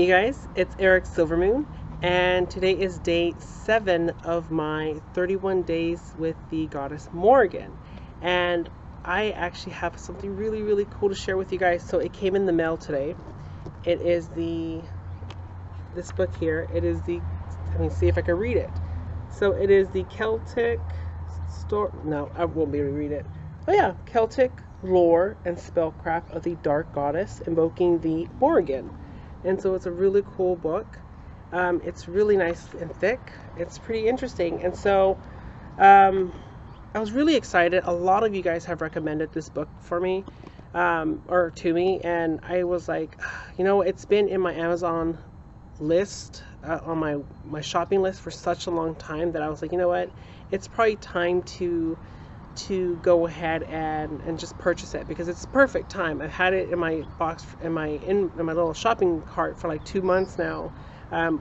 you guys, it's Eric Silvermoon, and today is day 7 of my 31 days with the goddess Morrigan. And I actually have something really cool to share with you guys. So it came in the mail today. It is this book here. It is let me see if I can read it. So it is the Celtic no, I won't be able to read it. Oh yeah, Celtic lore and spellcraft of the dark goddess invoking the Morrigan. And so it's a really cool book. It's really nice and thick. It's pretty interesting. And so I was really excited. A lot of you guys have recommended this book for me, or to me. And I was like, you know, it's been in my Amazon list, on my shopping list for such a long time that I was like, you know what? It's probably time to go ahead and just purchase it, because it's perfect time. I've had it in my box, in my little shopping cart for like 2 months now,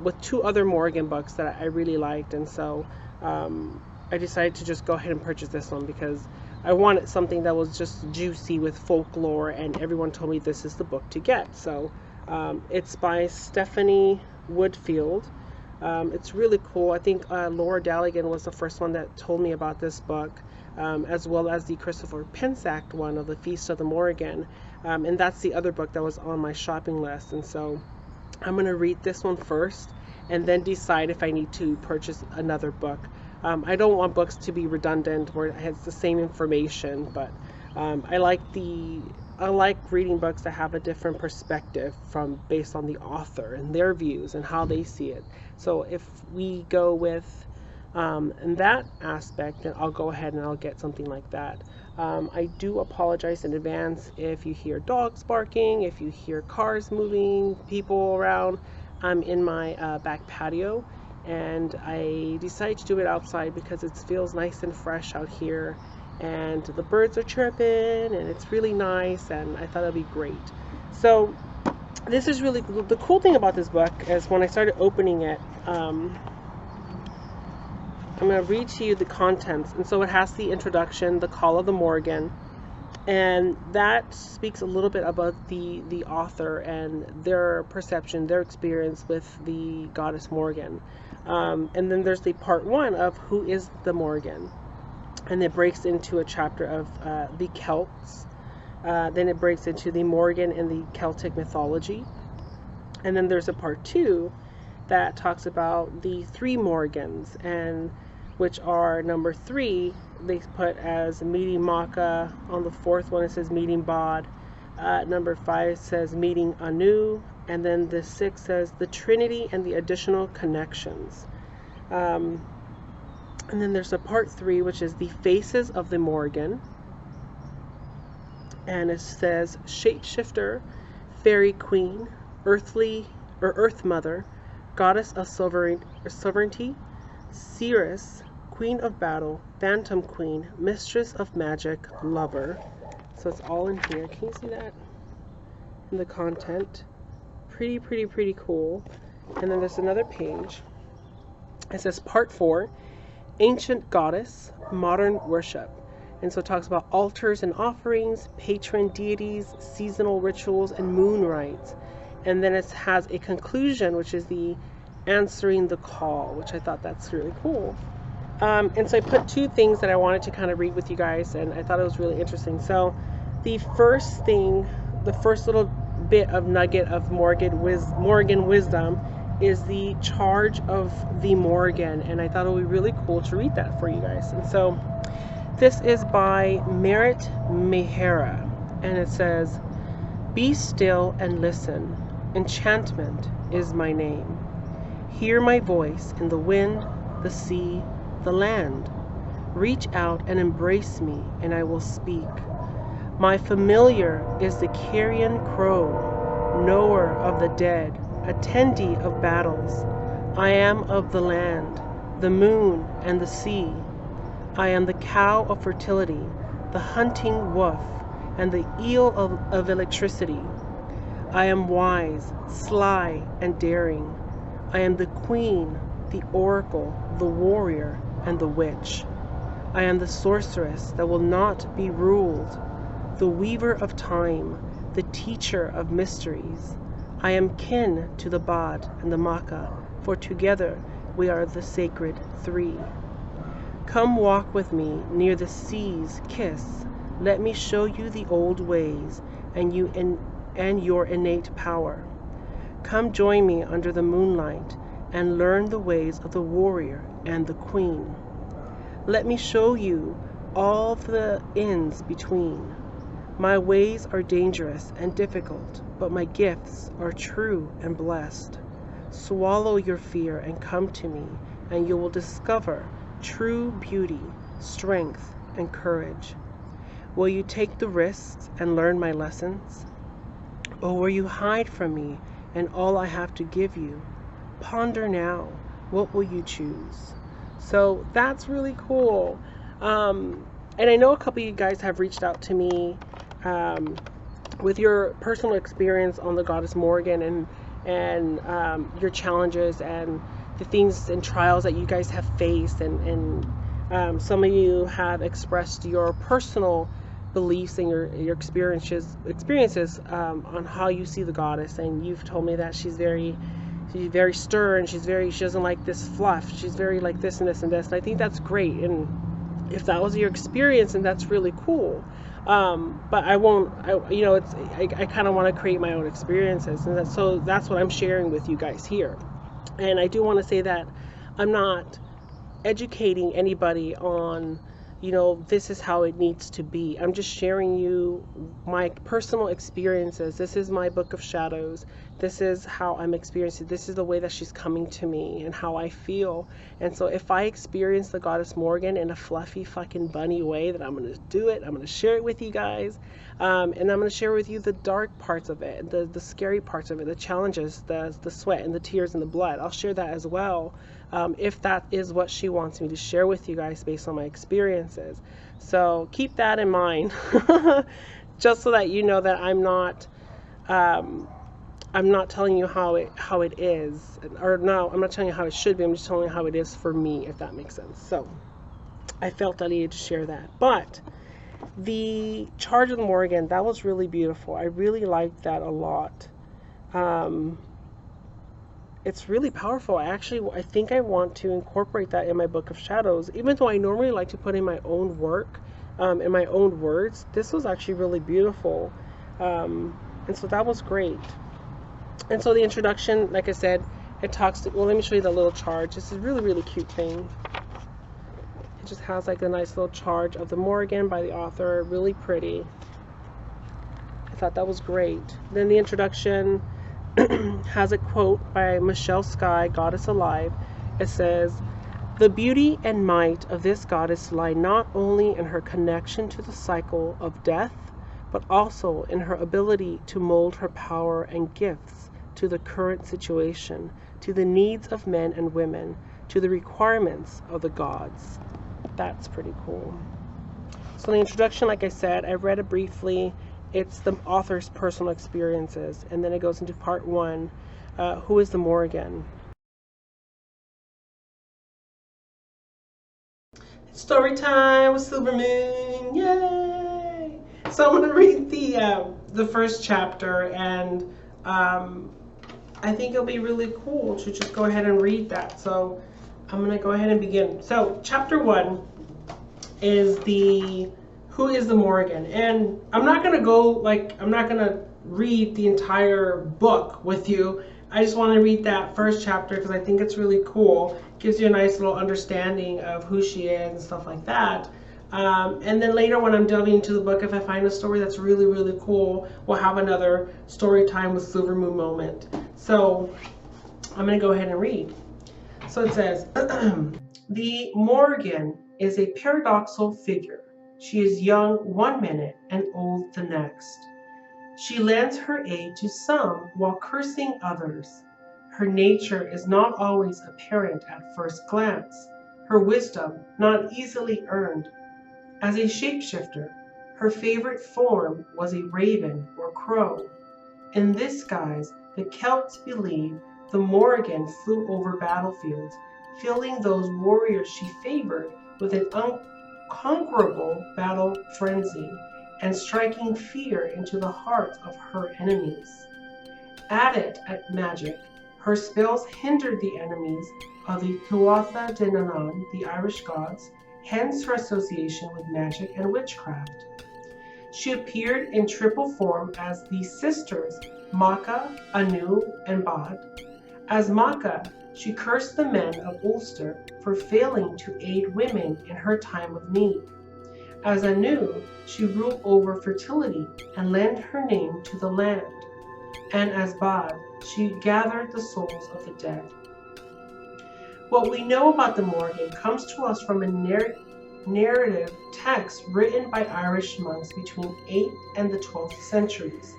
with 2 other Morrigan books that I really liked. And so I decided to just go ahead and purchase this one because I wanted something that was just juicy with folklore, and everyone told me this is the book to get. So it's by Stephanie Woodfield. It's really cool. I think Laura Daligan was the first one that told me about this book, as well as the Christopher Pensac one of the Feast of the Morrigan, and that's the other book that was on my shopping list. And so I'm going to read this one first and then decide if I need to purchase another book. I don't want books to be redundant where it has the same information, but I like reading books that have a different perspective based on the author and their views and how they see it. So if we go with in that aspect, then I'll go ahead and I'll get something like that. I do apologize in advance if you hear dogs barking, if you hear cars moving, people around. I'm in my back patio, and I decided to do it outside because it feels nice and fresh out here, and the birds are chirping and it's really nice, and I thought it'd be great. So this is really the cool thing about this book is when I started opening it, I'm going to read to you the contents. And so it has the introduction, the call of the Morrigan, and that speaks a little bit about the author and their perception, their experience with the goddess Morrigan. And then there's the part 1 of who is the Morrigan, and it breaks into a chapter of the Celts. Then it breaks into the Morrigan and the Celtic mythology. And then there's a part 2 that talks about the 3 Morrigans, and which are number 3 they put as meeting Maka. On the 4th one it says meeting Bod. Number 5 says meeting Anu, and then the 6 says the Trinity and the additional connections. And then there's a part 3 which is the faces of the Morrigan, and it says shapeshifter, fairy queen, earthly or earth mother, goddess of sovereignty, seeress, queen of battle, phantom queen, mistress of magic, lover. So it's all in here. Can you see that in the content? Pretty cool. And then there's another page. It says part 4, ancient goddess, modern worship. And so it talks about altars and offerings, patron deities, seasonal rituals, and moon rites. And then it has a conclusion, which is the answering the call, which I thought that's really cool. And so I put 2 things that I wanted to kind of read with you guys, and I thought it was really interesting. So the first thing, the first little bit of nugget of Morrigan wisdom is the charge of the Morrigan, and I thought it would be really cool to read that for you guys. And so this is by Merit Mehera, and it says, "Be still and listen. Enchantment is my name. Hear my voice in the wind, the sea, the land. Reach out and embrace me, and I will speak. My familiar is the carrion crow, knower of the dead, attendee of battles. I am of the land, the moon, and the sea. I am the cow of fertility, the hunting wolf, and the eel of electricity. I am wise, sly, and daring. I am the queen, the oracle, the warrior, and the witch. I am the sorceress that will not be ruled, the weaver of time, the teacher of mysteries. I am kin to the Bod and the Maka, for together we are the sacred three. Come walk with me near the sea's kiss. Let me show you the old ways and your innate power. Come join me under the moonlight and learn the ways of the warrior and the queen. Let me show you all the ends between. My ways are dangerous and difficult, but my gifts are true and blessed. Swallow your fear and come to me, and you will discover true beauty, strength, and courage. Will you take the risks and learn my lessons? Or will you hide from me and all I have to give you? Ponder now. What will you choose? So that's really cool. And I know a couple of you guys have reached out to me with your personal experience on the Goddess Morgan and your challenges and the things and trials that you guys have faced, and some of you have expressed your personal beliefs and your experiences on how you see the goddess, and you've told me that she's very stern, she doesn't like this fluff, she's very like this and this and this, and I think that's great. And if that was your experience, and that's really cool. But I kind of want to create my own experiences, and that's what I'm sharing with you guys here. And I do want to say that I'm not educating anybody on, this is how it needs to be. I'm just sharing you my personal experiences. This is my book of shadows. This is how I'm experiencing. This is the way that she's coming to me and how I feel. And so if I experience the Goddess Morgan in a fluffy fucking bunny way, then I'm going to do it. I'm going to share it with you guys. And I'm going to share with you the dark parts of it, the scary parts of it, the challenges, the sweat and the tears and the blood. I'll share that as well. If that is what she wants me to share with you guys based on my experiences. So keep that in mind, just so that you know that I'm not telling you how it is, or no, I'm not telling you how it should be. I'm just telling you how it is for me, if that makes sense. So I felt I needed to share that. But the Charge of the Morgan, that was really beautiful. I really liked that a lot. It's really powerful. I think I want to incorporate that in my Book of Shadows, even though I normally like to put in my own work, in my own words. This was actually really beautiful. And so that was great. And so the introduction, like I said, it talks to, well, let me show you the little charge. This is a really, really cute thing. It just has like a nice little charge of the Morgan by the author, really pretty. I thought that was great. Then the introduction has a quote by Michelle Skye, Goddess Alive. It says, "The beauty and might of this goddess lie not only in her connection to the cycle of death, but also in her ability to mold her power and gifts to the current situation, to the needs of men and women, to the requirements of the gods." That's pretty cool. So the introduction, like I said, I read it briefly. It's the author's personal experiences, and then it goes into part one. Who is the Morrigan? It's story time with Silvermoon! Yay! So I'm going to read the first chapter, and I think it'll be really cool to just go ahead and read that. So I'm going to go ahead and begin. So chapter 1 is who is the Morrigan? And I'm not going to read the entire book with you. I just want to read that first chapter because I think it's really cool. It gives you a nice little understanding of who she is and stuff like that. And then later when I'm delving into the book, if I find a story that's really, really cool, we'll have another story time with Silvermoon moment. So I'm going to go ahead and read. So it says, the Morrigan is a paradoxical figure. She is young one minute and old the next. She lends her aid to some while cursing others. Her nature is not always apparent at first glance, her wisdom not easily earned. As a shapeshifter, her favorite form was a raven or crow. In this guise, the Celts believe the Morrigan flew over battlefields, filling those warriors she favored with an unconquerable battle frenzy and striking fear into the hearts of her enemies. adept at magic, her spells hindered the enemies of the Tuatha De Danann, the Irish gods, hence her association with magic and witchcraft. She appeared in triple form as the sisters Macha, Anu, and Bod. As Macha, she cursed the men of Ulster for failing to aid women in her time of need. As Anu, she ruled over fertility and lent her name to the land. And as Bod, she gathered the souls of the dead. What we know about the Morrigan comes to us from a narrative text written by Irish monks between 8th and the 12th centuries.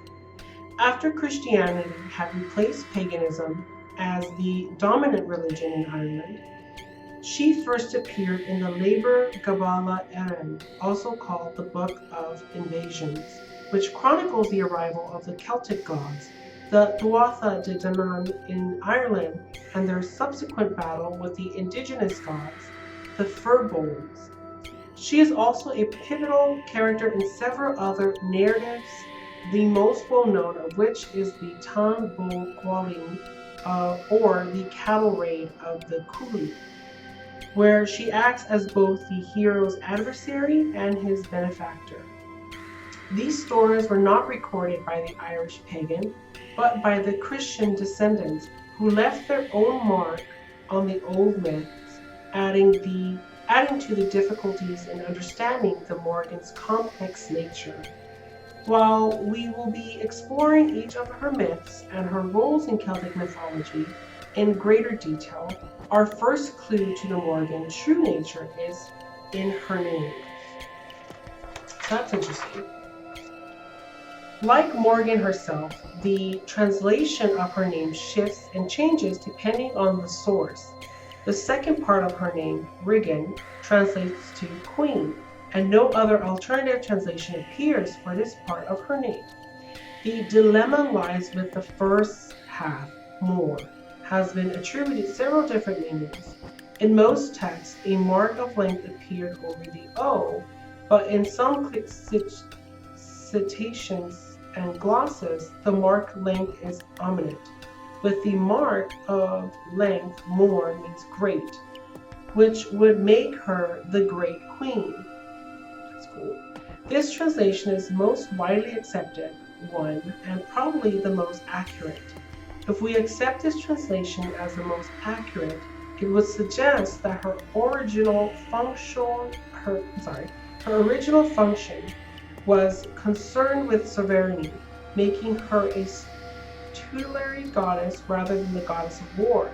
After Christianity had replaced paganism as the dominant religion in Ireland, she first appeared in the Liber Gabála Érenn, also called the Book of Invasions, which chronicles the arrival of the Celtic gods, the Tuatha De Danann in Ireland, and their subsequent battle with the indigenous gods, the Fir-Bolgs. She is also a pivotal character in several other narratives, the most well-known of which is the Tan Bó Cúailnge, or the cattle raid of the Cooley, where she acts as both the hero's adversary and his benefactor. These stories were not recorded by the Irish pagan, but by the Christian descendants who left their own mark on the old myths, adding to the difficulties in understanding the Morrigan's complex nature. While we will be exploring each of her myths and her roles in Celtic mythology in greater detail, our first clue to the Morrigan's true nature is in her name. So that's interesting. Like Morrigan herself, the translation of her name shifts and changes depending on the source. The second part of her name, Rayven, translates to queen, and no other alternative translation appears for this part of her name. The dilemma lies with the first half, Mor, has been attributed several different meanings. In most texts, a mark of length appeared over the O, but in some citations and glosses, the mark length is ominous. With the mark of length, Mor means great, which would make her the Great Queen. That's cool. This translation is most widely accepted one and probably the most accurate. If we accept this translation as the most accurate, it would suggest that her original function was concerned with sovereignty, making her a tutelary goddess rather than the goddess of war.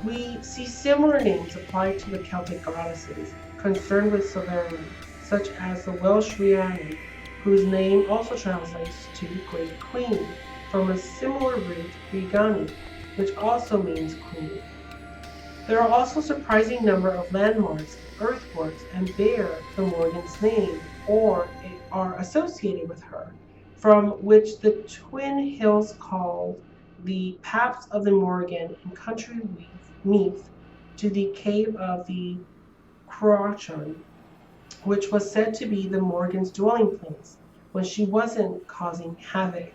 We see similar names applied to the Celtic goddesses concerned with sovereignty, such as the Welsh Rhiannon, whose name also translates to Great Queen, from a similar root, Rigani, which also means queen. There are also a surprising number of landmarks, earthworks, and bear the Morrigan's name or are associated with her, from which the twin hills called the Paps of the Morrigan in Country Meath to the cave of the Cruachan, which was said to be the Morrigan's dwelling place when she wasn't causing havoc.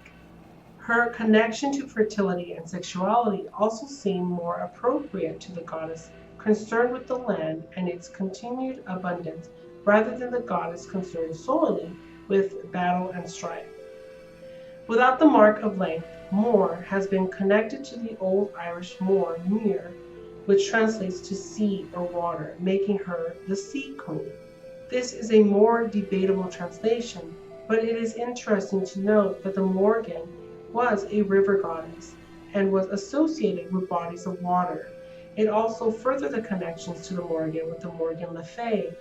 Her connection to fertility and sexuality also seemed more appropriate to the goddess concerned with the land and its continued abundance rather than the goddess concerned solely with battle and strife. Without the mark of length, Mor has been connected to the Old Irish Mor, Muir, which translates to sea or water, making her the Sea Queen. This is a more debatable translation, but it is interesting to note that the Morrigan was a river goddess and was associated with bodies of water. It also furthered the connections to the Morrigan with the Morgan Le Fay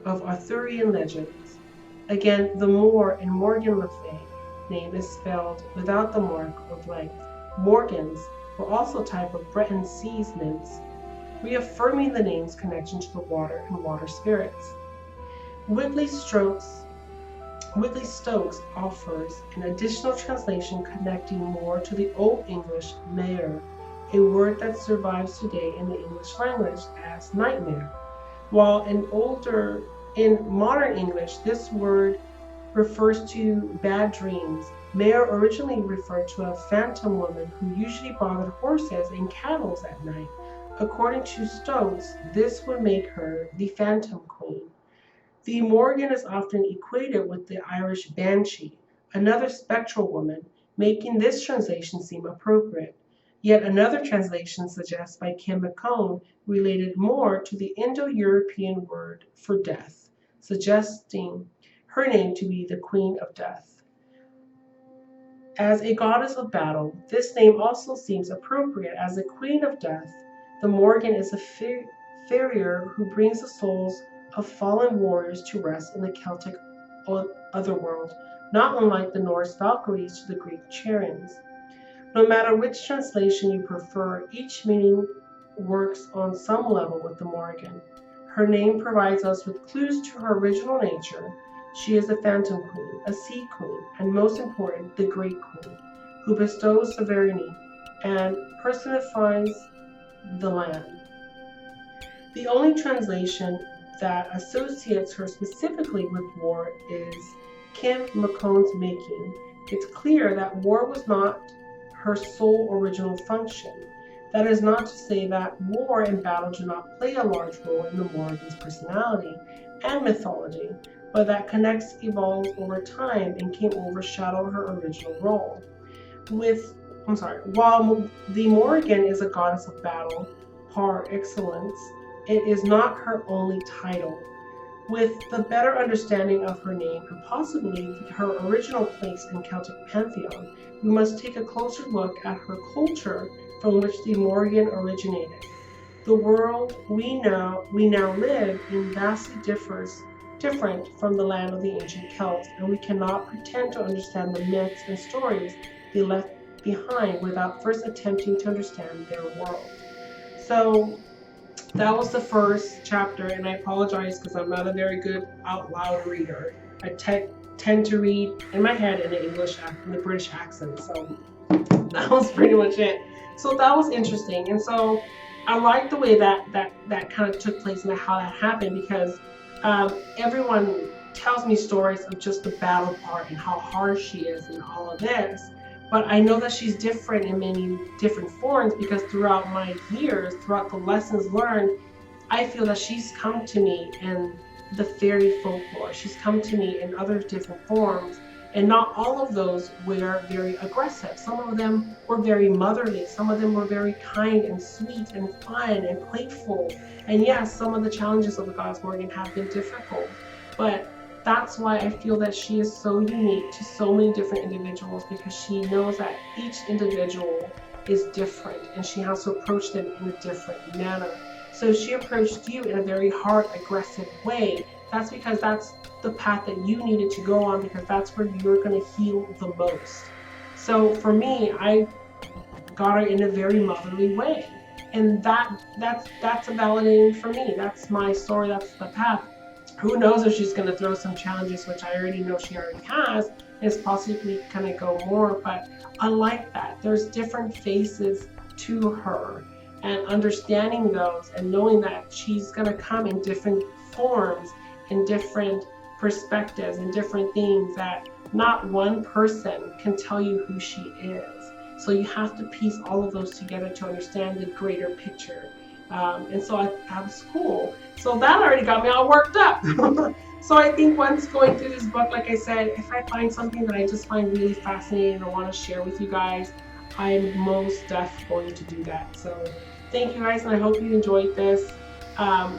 of Arthurian legends. Again, the Mor in Morgan Le Fay name is spelled without the mark of length. Morgans were also a type of Breton sea nymphs, reaffirming the name's connection to the water and water spirits. Whitley Stokes offers an additional translation connecting Mor to the Old English mare, a word that survives today in the English language as nightmare, while in modern English this word refers to bad dreams. Mare originally referred to a phantom woman who usually bothered horses and cattle at night. According to Stokes, this would make her the Phantom Queen. The Morrigan is often equated with the Irish Banshee, another spectral woman, making this translation seem appropriate. Yet another translation suggests by Kim McCone related more to the Indo-European word for death, suggesting her name to be the Queen of Death. As a goddess of battle, this name also seems appropriate. As the Queen of Death, the Morrigan is a farrier who brings the souls of fallen warriors to rest in the Celtic otherworld, not unlike the Norse Valkyries to the Greek Charons. No matter which translation you prefer, each meaning works on some level with the Morrigan. Her name provides us with clues to her original nature. She is the Phantom Queen, a Sea Queen, and most important, the Great Queen, who bestows sovereignty and personifies the land. The only translation that associates her specifically with war is Kim McCone's making. It's clear that war was not her sole original function. That is not to say that war and battle do not play a large role in the Morrigan's personality and mythology, but that connects evolved over time and can overshadow her original role. While the Morrigan is a goddess of battle par excellence, it is not her only title. With the better understanding of her name and possibly her original place in Celtic pantheon, we must take a closer look at her culture from which the Morrigan originated. The world we now live in vastly different from the land of the ancient Celts, and we cannot pretend to understand the myths and stories they left behind without first attempting to understand their world. So that was the first chapter, and I apologize because I'm not a very good out loud reader. I tend to read in my head in the British accent, so that was pretty much it. So that was interesting, and so I like the way that kind of took place and how that happened, because everyone tells me stories of just the battle part and how hard she is and all of this. But I know that she's different in many different forms, because throughout my years, throughout the lessons learned, I feel that she's come to me in the fairy folklore. She's come to me in other different forms, and not all of those were very aggressive. Some of them were very motherly. Some of them were very kind and sweet and fun and playful. And yes, some of the challenges of the Goddess Morrigan have been difficult, but that's why I feel that she is so unique to so many different individuals, because she knows that each individual is different and she has to approach them in a different manner. So she approached you in a very hard, aggressive way. That's because that's the path that you needed to go on, because that's where you're going to heal the most. So for me, I got her in a very motherly way, and that's validating for me. That's my story. That's the path. Who knows if she's going to throw some challenges, which I already know she already has, is possibly going to go more. But I like that. There's different faces to her, and understanding those and knowing that she's going to come in different forms, in different perspectives, and different things that not one person can tell you who she is. So you have to piece all of those together to understand the greater picture. And so that was cool. So that already got me all worked up. So I think once going through this book, like I said, if I find something that I just find really fascinating and want to share with you guys, I'm most definitely going to do that. So thank you guys, and I hope you enjoyed this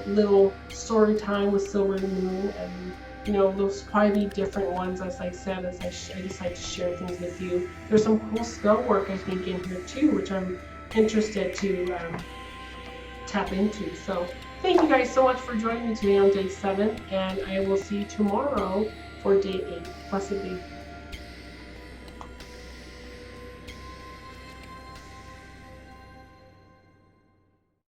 little story time with Silvermoon. And you know, those probably be different ones, as I said, as I decide to share things with you. There's some cool spell work, I think, in here too, which I'm interested to tap into. So thank you guys so much for joining me today on day 7, and I will see you tomorrow for day 8. Blessed be.